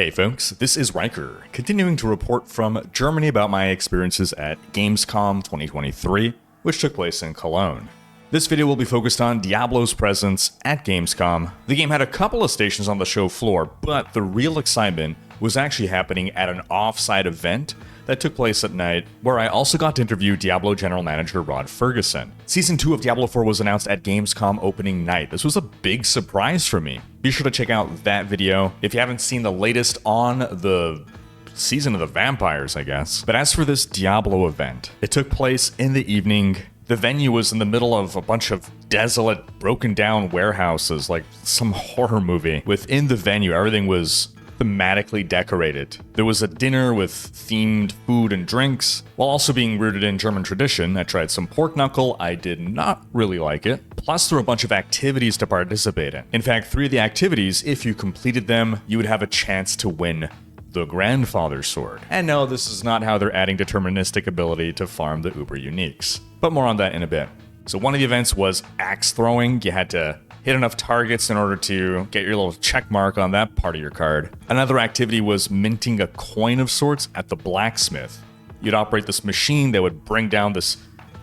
Hey folks, this is Rhykker, continuing to report from Germany about my experiences at Gamescom 2023, which took place in Cologne. This video will be focused on Diablo's presence at Gamescom. The game had a couple of stations on the show floor, but the real excitement was actually happening at an off-site event that took place at night, where I also got to interview Diablo General Manager Rod Fergusson. Season 2 of Diablo 4 was announced at Gamescom opening night. This was a big surprise for me. Be sure to check out that video if you haven't seen the latest on the Season of the Vampires, I guess. But as for this Diablo event, it took place in the evening. The venue was in the middle of a bunch of desolate, broken down warehouses, like some horror movie. Within the venue, everything was thematically decorated. There was a dinner with themed food and drinks, while also being rooted in German tradition. I tried some pork knuckle, I did not really like it. Plus there were a bunch of activities to participate in. In fact, 3 of the activities, if you completed them, you would have a chance to win the Grandfather Sword. And no, this is not how they're adding deterministic ability to farm the Uber Uniques. But more on that in a bit. So one of the events was axe throwing. You had to hit enough targets in order to get your little check mark on that part of your card. Another activity was minting a coin of sorts at the blacksmith. You'd operate this machine that would bring down this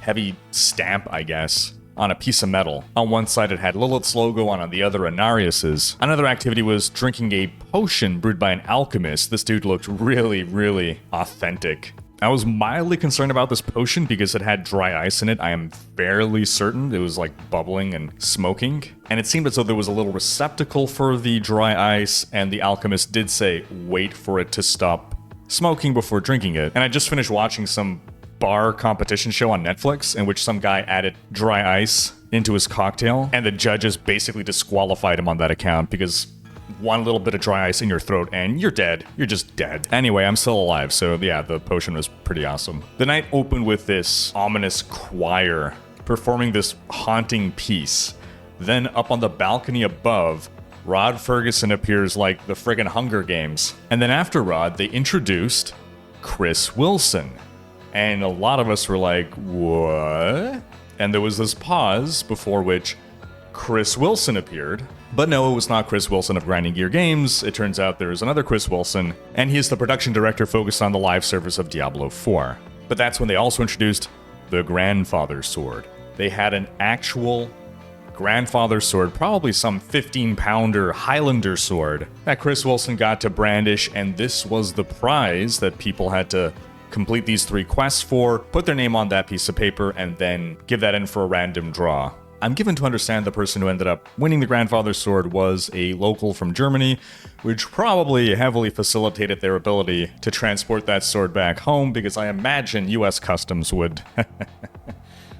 heavy stamp, I guess, on a piece of metal. On one side it had Lilith's logo, on the other Inarius's. Another activity was drinking a potion brewed by an alchemist. This dude looked really authentic. I was mildly concerned about this potion because it had dry ice in it. I am fairly certain it was like bubbling and smoking. And it seemed as though there was a little receptacle for the dry ice, and the alchemist did say, wait for it to stop smoking before drinking it. And I just finished watching some bar competition show on Netflix in which some guy added dry ice into his cocktail, and the judges basically disqualified him on that account because one little bit of dry ice in your throat and you're dead. You're just dead. Anyway, I'm still alive, so yeah, the potion was pretty awesome. The night opened with this ominous choir performing this haunting piece. Then up on the balcony above, Rod Fergusson appears like the friggin' Hunger Games. And then after Rod, they introduced Chris Wilson. And a lot of us were like, what? And there was this pause before which Chris Wilson appeared. But no, it was not Chris Wilson of Grinding Gear Games. It turns out there is another Chris Wilson, and he is the production director focused on the live service of Diablo 4. But that's when they also introduced the Grandfather Sword. They had an actual Grandfather Sword, probably some 15-pounder Highlander sword that Chris Wilson got to brandish, and this was the prize that people had to complete these 3 quests for, put their name on that piece of paper, and then give that in for a random draw. I'm given to understand the person who ended up winning the Grandfather Sword was a local from Germany, which probably heavily facilitated their ability to transport that sword back home, because I imagine US Customs would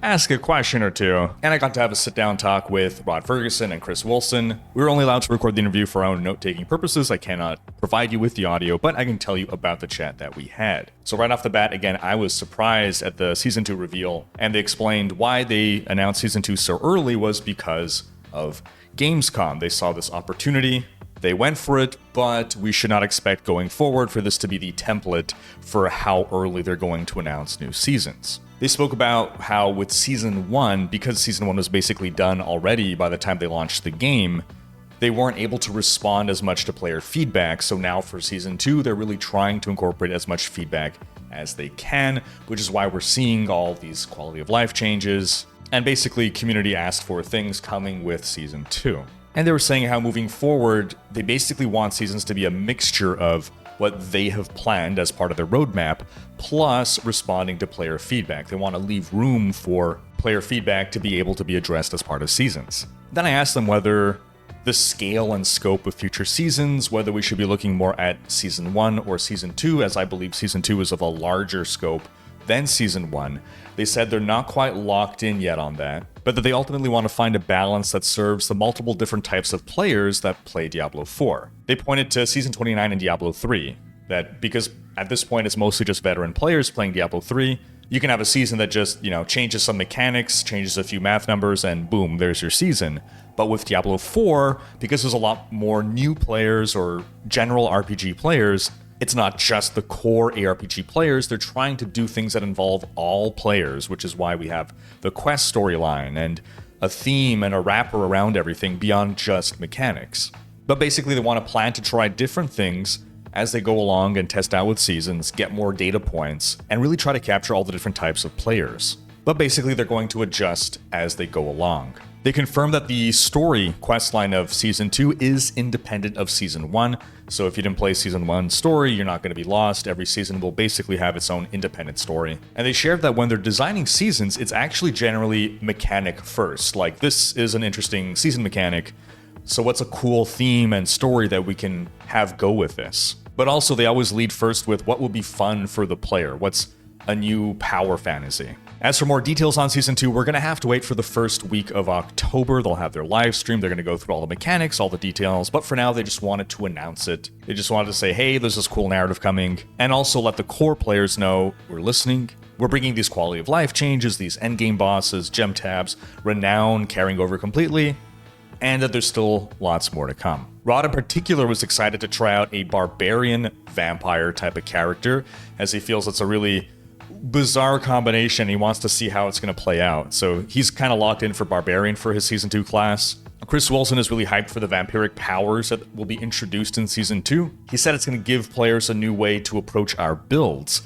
ask a question or two. And I got to have a sit-down talk with Rod Fergusson and Chris Wilson. We were only allowed to record the interview for our own note-taking purposes. I cannot provide you with the audio, but I can tell you about the chat that we had. So right off the bat, again, I was surprised at the Season 2 reveal, and they explained why they announced Season 2 so early was because of Gamescom. They saw this opportunity, they went for it, but we should not expect going forward for this to be the template for how early they're going to announce new seasons. They spoke about how with Season 1, because Season 1 was basically done already by the time they launched the game, they weren't able to respond as much to player feedback, so now for Season 2, they're really trying to incorporate as much feedback as they can, which is why we're seeing all these quality of life changes, and basically community asked for things coming with Season 2. And they were saying how moving forward, they basically want seasons to be a mixture of what they have planned as part of their roadmap, plus responding to player feedback. They want to leave room for player feedback to be able to be addressed as part of seasons. Then I asked them whether the scale and scope of future seasons, whether we should be looking more at Season 1 or Season 2, as I believe Season 2 is of a larger scope than Season 1. They said they're not quite locked in yet on that, but that they ultimately want to find a balance that serves the multiple different types of players that play Diablo 4. They pointed to Season 29 in Diablo 3, that because at this point it's mostly just veteran players playing Diablo 3, you can have a season that just, changes some mechanics, changes a few math numbers, and boom, there's your season. But with Diablo 4, because there's a lot more new players or general RPG players, it's not just the core ARPG players. They're trying to do things that involve all players, which is why we have the quest storyline and a theme and a wrapper around everything beyond just mechanics. But basically they want to plan to try different things as they go along and test out with seasons, get more data points, and really try to capture all the different types of players. But basically, they're going to adjust as they go along. They confirmed that the story questline of Season 2 is independent of Season 1, so if you didn't play Season 1 story, you're not going to be lost. Every season will basically have its own independent story. And they shared that when they're designing seasons, it's actually generally mechanic first. Like, this is an interesting season mechanic, so what's a cool theme and story that we can have go with this? But also, they always lead first with what will be fun for the player, what's a new power fantasy. As for more details on Season 2, we're going to have to wait for the first week of October. They'll have their live stream. They're going to go through all the mechanics, all the details. But for now, they just wanted to announce it. They just wanted to say, hey, there's this cool narrative coming. And also let the core players know we're listening. We're bringing these quality of life changes, these endgame bosses, gem tabs, renown carrying over completely, and that there's still lots more to come. Rod in particular was excited to try out a barbarian vampire type of character, as he feels it's a really bizarre combination. He wants to see how it's going to play out. So he's kind of locked in for Barbarian for his Season 2 class. Chris Wilson is really hyped for the vampiric powers that will be introduced in Season 2. He said it's going to give players a new way to approach our builds.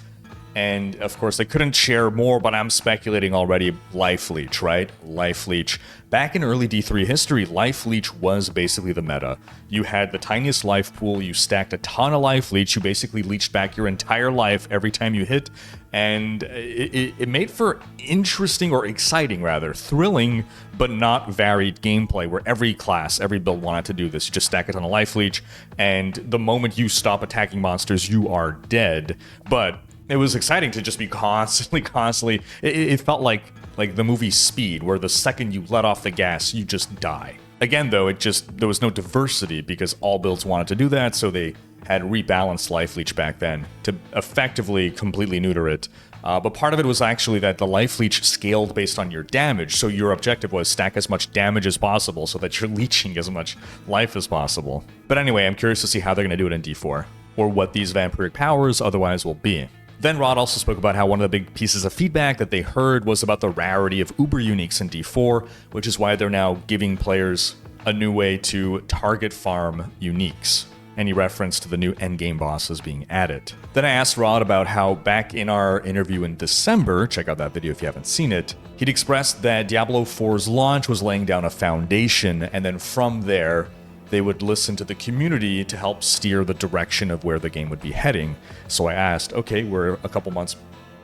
And of course, they couldn't share more, but I'm speculating already. Life Leech, right? Life Leech. Back in early D3 history, Life Leech was basically the meta. You had the tiniest life pool, you stacked a ton of Life Leech, you basically leached back your entire life every time you hit, and it made for interesting, or exciting rather, thrilling, but not varied gameplay, where every class, every build wanted to do this. You just stack a ton of Life Leech, and the moment you stop attacking monsters, you are dead. But it was exciting to just be constantly. It felt like the movie Speed, where the second you let off the gas, you just die. Again, though, there was no diversity because all builds wanted to do that, so they had rebalanced Life Leech back then to effectively completely neuter it. But part of it was actually that the Life Leech scaled based on your damage, so your objective was stack as much damage as possible so that you're leeching as much life as possible. But anyway, I'm curious to see how they're going to do it in D4, or what these vampiric powers otherwise will be. Then Rod also spoke about how one of the big pieces of feedback that they heard was about the rarity of Uber Uniques in D4, which is why they're now giving players a new way to target farm Uniques. Any reference to the new endgame bosses being added. Then I asked Rod about how back in our interview in December, check out that video if you haven't seen it, he'd expressed that Diablo 4's launch was laying down a foundation, and then from there, they would listen to the community to help steer the direction of where the game would be heading. So I asked, okay, we're a couple months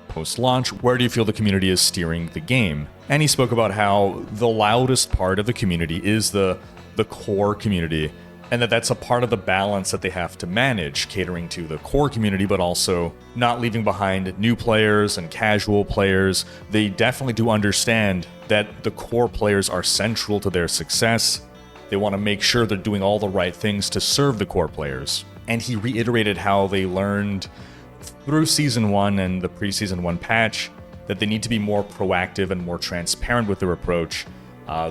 post-launch, where do you feel the community is steering the game? And he spoke about how the loudest part of the community is the core community, and that's a part of the balance that they have to manage, catering to the core community, but also not leaving behind new players and casual players. They definitely do understand that the core players are central to their success. They want to make sure they're doing all the right things to serve the core players. And he reiterated how they learned through Season 1 and the pre-Season 1 patch that they need to be more proactive and more transparent with their approach.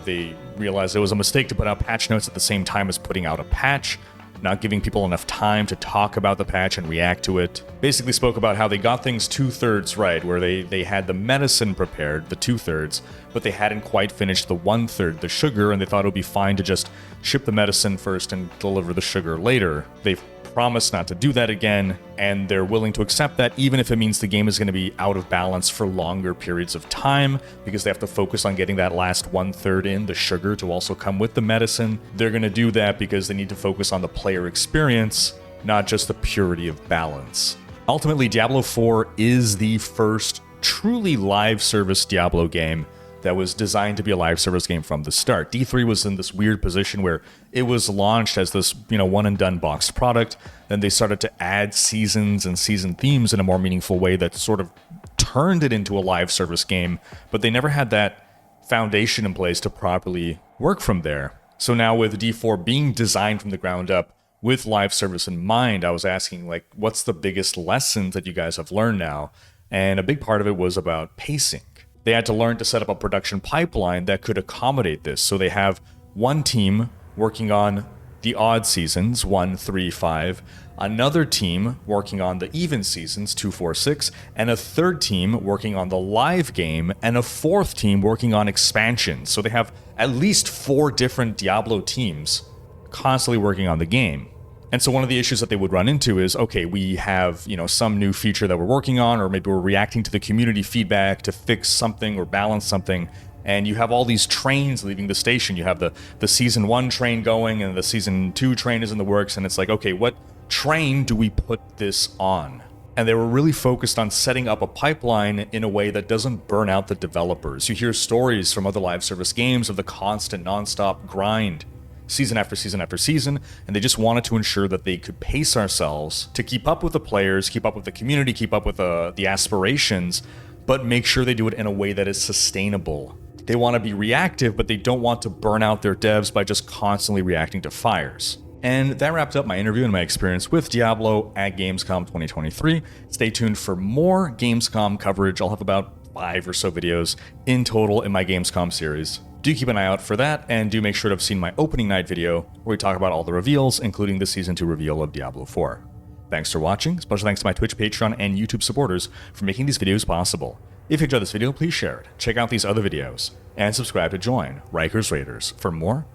They realized it was a mistake to put out patch notes at the same time as putting out a patch, not giving people enough time to talk about the patch and react to it. Basically spoke about how they got things 2/3 right, where they had the medicine prepared, the 2/3, but they hadn't quite finished the 1/3, the sugar, and they thought it would be fine to just ship the medicine first and deliver the sugar later. They've promised not to do that again, and they're willing to accept that even if it means the game is going to be out of balance for longer periods of time, because they have to focus on getting that last 1/3 in, the sugar, to also come with the medicine. They're going to do that because they need to focus on the player experience, not just the purity of balance. Ultimately, Diablo 4 is the first truly live service Diablo game that was designed to be a live service game from the start. D3 was in this weird position where it was launched as this, one and done boxed product. Then they started to add seasons and season themes in a more meaningful way that sort of turned it into a live service game, but they never had that foundation in place to properly work from there. So now with D4 being designed from the ground up with live service in mind, I was asking, what's the biggest lessons that you guys have learned now? And a big part of it was about pacing. They had to learn to set up a production pipeline that could accommodate this. So they have one team working on the odd seasons, 1, 3, 5, another team working on the even seasons, 2, 4, 6, and a third team working on the live game, and a fourth team working on expansions. So they have at least 4 different Diablo teams constantly working on the game. And so one of the issues that they would run into is, okay, we have, some new feature that we're working on, or maybe we're reacting to the community feedback to fix something or balance something. And you have all these trains leaving the station. You have the season 1 train going and the season 2 train is in the works. And it's like, okay, what train do we put this on? And they were really focused on setting up a pipeline in a way that doesn't burn out the developers. You hear stories from other live service games of the constant nonstop grind, season after season after season, and they just wanted to ensure that they could pace ourselves to keep up with the players, keep up with the community, keep up with the aspirations, but make sure they do it in a way that is sustainable. They want to be reactive, but they don't want to burn out their devs by just constantly reacting to fires. And that wrapped up my interview and my experience with Diablo at Gamescom 2023. Stay tuned for more Gamescom coverage. I'll have about 5 or so videos in total in my Gamescom series. Do keep an eye out for that, and do make sure to have seen my opening night video where we talk about all the reveals, including the Season 2 reveal of Diablo 4. Thanks for watching. Special thanks to my Twitch, Patreon, and YouTube supporters for making these videos possible. If you enjoyed this video, please share it, check out these other videos, and subscribe to join Rhyker's Raiders for more